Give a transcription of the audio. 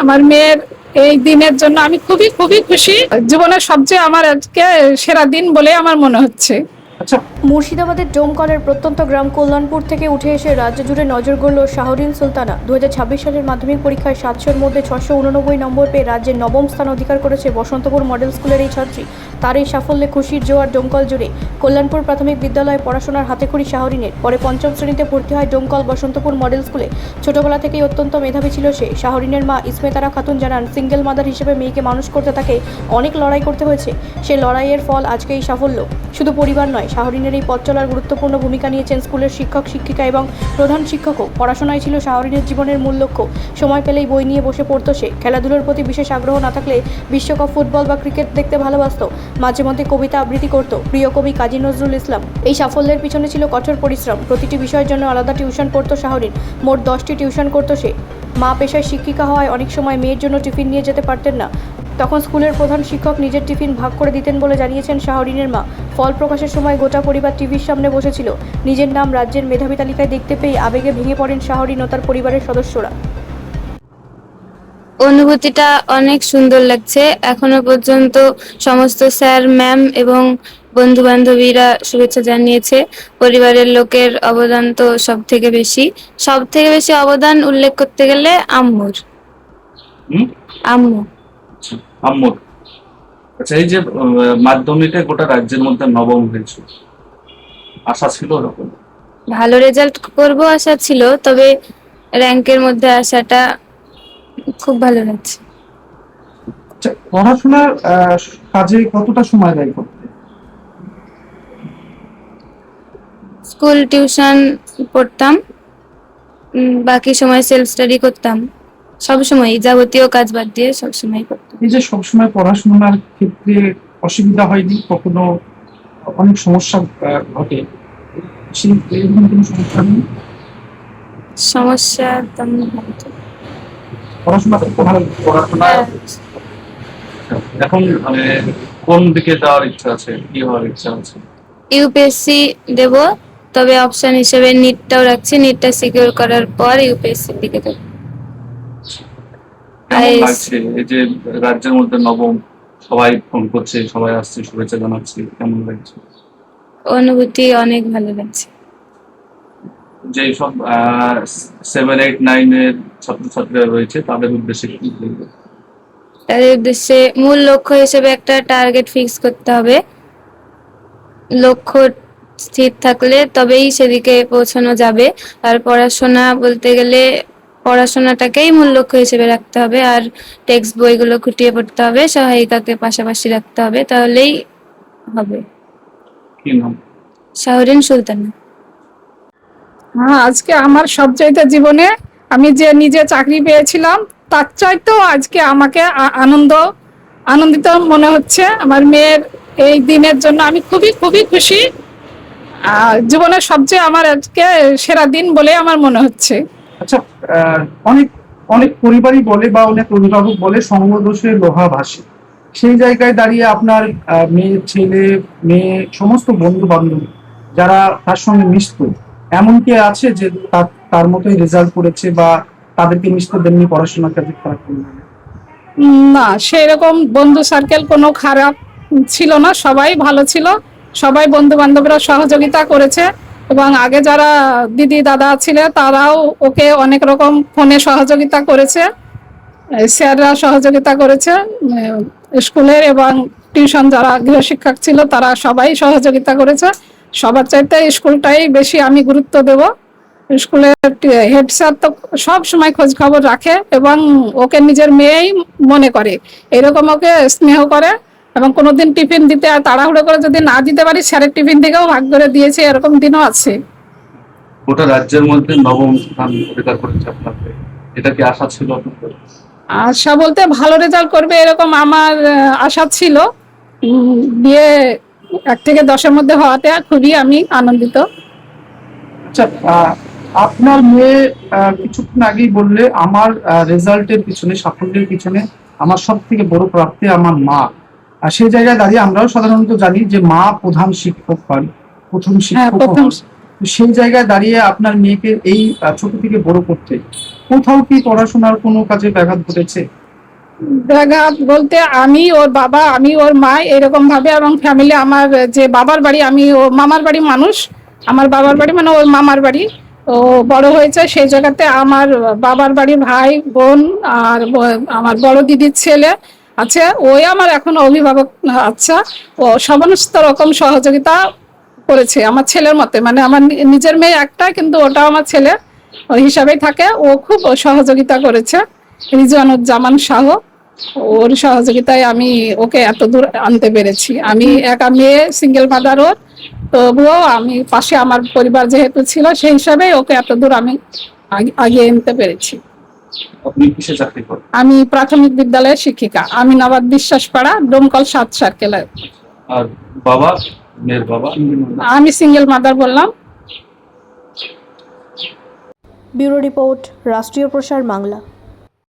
আমার মেয়ের এই দিনের জন্য আমি খুবই খুবই খুশি। জীবনের সবচেয়ে আমার আজকে সেরা দিন বলে আমার মনে হচ্ছে। আচ্ছা, মুর্শিদাবাদের ডোমকলের প্রত্যন্ত গ্রাম কল্যাণপুর থেকে উঠে এসে রাজ্য জুড়ে নজর গড়ল শাহরিন সুলতানা। 2026 সালের মাধ্যমিক পরীক্ষায় 700-র মধ্যে 689 নম্বর পেয়ে রাজ্যের নবম স্থান অধিকার করেছে বসন্তপুর মডেল স্কুলের এই ছাত্রী। তার এই সাফল্যে খুশির জোয়ার ডোমকল জুড়ে। কল্যাণপুর প্রাথমিক বিদ্যালয়ে পড়াশোনার হাতেখড়ি শাহরিনের। পরে পঞ্চম শ্রেণীতে ভর্তি হয় ডোমকল বসন্তপুর মডেল স্কুলে। ছোটবেলা থেকেই অত্যন্ত মেধাবী ছিল সে। শাহরিনের মা ইসমেতারা খাতুন জানান, সিঙ্গেল মাদার হিসেবে মেয়েকে মানুষ করতে তাকে অনেক লড়াই করতে হয়েছে। সে লড়াইয়ের ফল আজকে এই সাফল্য। শুধু পরিবার নয়, শাহরিনের এই পথ চলার গুরুত্বপূর্ণ ভূমিকা নিয়েছেন স্কুলের শিক্ষক শিক্ষিকা এবং প্রধান শিক্ষকও। পড়াশোনায় ছিল শাহরিনের জীবনের মূল লক্ষ্য। সময় পেলেই বই নিয়ে বসে পড়তো সে। খেলাধুলোর প্রতি বিশেষ আগ্রহ না থাকলে বিশ্বকাপ ফুটবল বা ক্রিকেট দেখতে ভালোবাসত। মাঝে মধ্যে কবিতা আবৃত্তি করত। প্রিয় কবি কাজী নজরুল ইসলাম। এই সাফল্যের পিছনে ছিল কঠোর পরিশ্রম। প্রতিটি বিষয়ের জন্য আলাদা টিউশন পড়তো শাহরিন। মোট 10টি টিউশন করতো সে। মা পেশায় শিক্ষিকা হওয়ায় অনেক সময় মেয়ের জন্য টিফিন নিয়ে যেতে পারতেন না। তখন স্কুলের প্রধান শিক্ষক নিজের টিফিন ভাগ করে দিতেন বলে জানিয়েছেন শাহরিনের মা। ফল প্রকাশের সময় গোটা পরিবার টিভির সামনে বসেছিল। নিজের নাম রাজ্যের মেধাবী তালিকায় দেখতে পেয়ে আবেগে ভেঙে পড়েন শাহরিন ও তার পরিবারের সদস্যরা। অনুভূতিটা অনেক সুন্দর লাগছে। এখনো পর্যন্ত সমস্ত স্যার ম্যাম এবং বন্ধু বান্ধবীরা শুভেচ্ছা জানিয়েছে। পরিবারের লোকের অবদান তো সব থেকে বেশি অবদান উল্লেখ করতে গেলে আম্মুর। হুম, আম্মু আচ্ছা, আম্মুর। আচ্ছা, এই যে মাধ্যমিকে গোটা রাজ্যের মধ্যে নবম হয়েছে, আশা ছিল ওরকম? ভালো রেজাল্ট করব আশা ছিল, তবে র্যাঙ্কের মধ্যে আসাটা খুব ভালো লাগছে। আচ্ছা, পড়াশোনার কাজে কতটা সময় ব্যয় করতে? স্কুল টিউশন পড়তাম, বাকি সময় সেলফ স্টাডি করতাম। সবসময় যাবতীয় কাজ বাদ দিয়ে সবসময় করতাম। এই যে সবসময় পড়াশোনার ক্ষেত্রে অসুবিধা হয়নি কখনো? অনেক সমস্যা ঘটে, সেই এরকম কোনো সমস্যা নেই? সমস্যা তেমন হয়তো। পড়াশোনা করতে ভালো লাগে? পড়াশোনা হ্যাঁ, এখন মানে কোন দিকে যাওয়ার ইচ্ছা আছে, কি হওয়ার ইচ্ছা আছে? ইউপিএসসি দেব, তবে অপশন হিসেবে নিটটাও রাখছি। নিটটা সিকিউর করার পর ইউপিএসসির দিকে দেব। কেমন লাগছে এই যে রাজ্যের মধ্যে নবম, সবাই ফোন করছে, সবাই আসছে, শুভেচ্ছা জানাচ্ছে, কেমন লাগছে? অনুভূতি অনেক ভালো লাগছে। যে সব 7, 8, 9 এর ছাত্রছাত্রীরা রয়েছে তাদের উদ্দেশ্যে কি বলবো? তাদের উদ্দেশ্যে মূল লক্ষ্য হিসেবে একটা টার্গেট ফিক্স করতে হবে। লক্ষ্য স্থির থাকলে তবেই সেদিকে পৌঁছানো যাবে। আর পড়াশোনা বলতে গেলে পড়াশোনাটাকেই মূল লক্ষ্য হিসেবে রাখতে হবে, আর টেক্সট বইগুলো খুঁটিয়ে পড়তে হবে, সহায়িকাকে পাশাপাশি রাখতে হবে, তাহলেই হবে। কি নাম? শাহরিন সুলতানা। হ্যাঁ, আজকে আমার সবচাইতে জীবনে আমি যে নিজে চাকরি পেয়েছিলাম তার চাইতেও আজকে আমাকে আনন্দিত মনে হচ্ছে। আমার মেয়ের এই দিনের জন্য আমি খুবই খুবই খুশি। জীবনের সবচেয়ে আমার আজকে সেরা দিন বলে আমার মনে হচ্ছে। আচ্ছা, আহ, অনেক অনেক পরিবারই বলে বা অনেক অভিভাবক বলে সঙ্গদোষে লোহা ভাসে। সেই জায়গায় দাঁড়িয়ে আপনার মেয়ে, ছেলে, মেয়ে, সমস্ত বন্ধু বান্ধব যারা তার সঙ্গে মিশত, এমন কি আছে যে তার তার মতোই রেজাল্ট করেছে বা তাদেরকে মিশতে দেননি পড়াশোনার কাজে খারাপ করবে? না, সেরকম বন্ধু সার্কেল কোনো খারাপ ছিল না, সবাই ভালো ছিল। সবাই বন্ধু বান্ধবরা সহযোগিতা করেছে এবং আগে যারা দিদি দাদা ছিল তারাও ওকে অনেক রকম ফোনে সহযোগিতা করেছে। স্যাররা সহযোগিতা করেছে, স্কুলের এবং টিউশন যারা গৃহশিক্ষক ছিল তারা সবাই সহযোগিতা করেছে। সবার চাইতে স্কুলটাই বেশি আমি গুরুত্ব দেব। স্কুলের হেড স্যার তো সব সময় খোঁজ খবর রাখে এবং ওকে নিজের মেয়েই মনে করে, এরকম ওকে স্নেহ করে। এবং কোনোদিন টিফিন দিতে আর তাড়াহুড়ো করে যদি না দিতে পারি, স্যারের টিফিন থেকেও ভাগ করে দিয়েছে, এরকম দিনও আছে। গোটা রাজ্যের মধ্যে নবম স্থান অধিকার করেছে আপনাদের, এটা কি আশা ছিল আপনাদের? আশা বলতে ভালো রেজাল্ট করবে এরকম আমার আশা ছিল। দিয়ে 1 থেকে 10-এর মধ্যে হওয়াতে খুবই আমি আনন্দিত। আচ্ছা, আপনার মেয়ে কিছুক্ষণ আগেই বললে আমার রেজাল্টের পিছনে, সাফল্যের পিছনে আমার সব থেকে বড় প্রাপ্তি আমার মা। আর সেই জায়গায় দাঁড়িয়ে আমরাও সাধারণত জানি যে মা প্রধান শিক্ষক হন, প্রথম হ্যাঁ, শিক্ষক প্রথম হন। তো সেই জায়গায় দাঁড়িয়ে আপনার মেয়েকে এই ছোট থেকে বড় করতে কোথাও কি পড়াশোনার কোনো কাজে ব্যাঘাত ঘটেছে? ব্যাঘাত বলতে আমি ওর বাবা, আমি ওর মা, এরকম ভাবে, এবং ফ্যামিলি, আমার যে বাবার বাড়ি, আমি ও মামার বাড়ি মানুষ, আমার বাবার বাড়ি মানে ওর মামার বাড়ি, ও বড় হয়েছে সেই জায়গাতে। আমার বাবার বাড়ি ভাই বোন আর আমার বড় দিদির ছেলে আছে, ওই আমার এখন অভিভাবক। আচ্ছা, ও সমস্ত রকম সহযোগিতা করেছে আমার ছেলের মতে, মানে আমার নিজের মেয়ে একটা, কিন্তু ওটাও আমার ছেলে ওই হিসাবেই থাকে। ও খুব সহযোগিতা করেছে, রিজওয়ানুজ্জামান শাহ, ওর সহযোগিতায় আমি ওকে এত দূর আনতে পেরেছি। আমি একা মেয়ে, সিঙ্গেল মাদার ওর, তবুও আমি পাশে আমার পরিবার যেহেতু ছিল, সেই হিসাবে ওকে এত দূর আমি আগিয়ে নিতে পেরেছি। আপনি কিসে চাকরি করেন? আমি প্রাথমিক বিদ্যালয়ের শিক্ষিকা, আমিনাবাদ বিশ্বাসপাড়া, ডোমকল 7 সার্কেলের। আর বাবা, মেয়ের বাবা? আমি সিঙ্গেল মাদার বললাম। ব্যুরো রিপোর্ট, রাষ্ট্রীয় প্রসার বাংলা।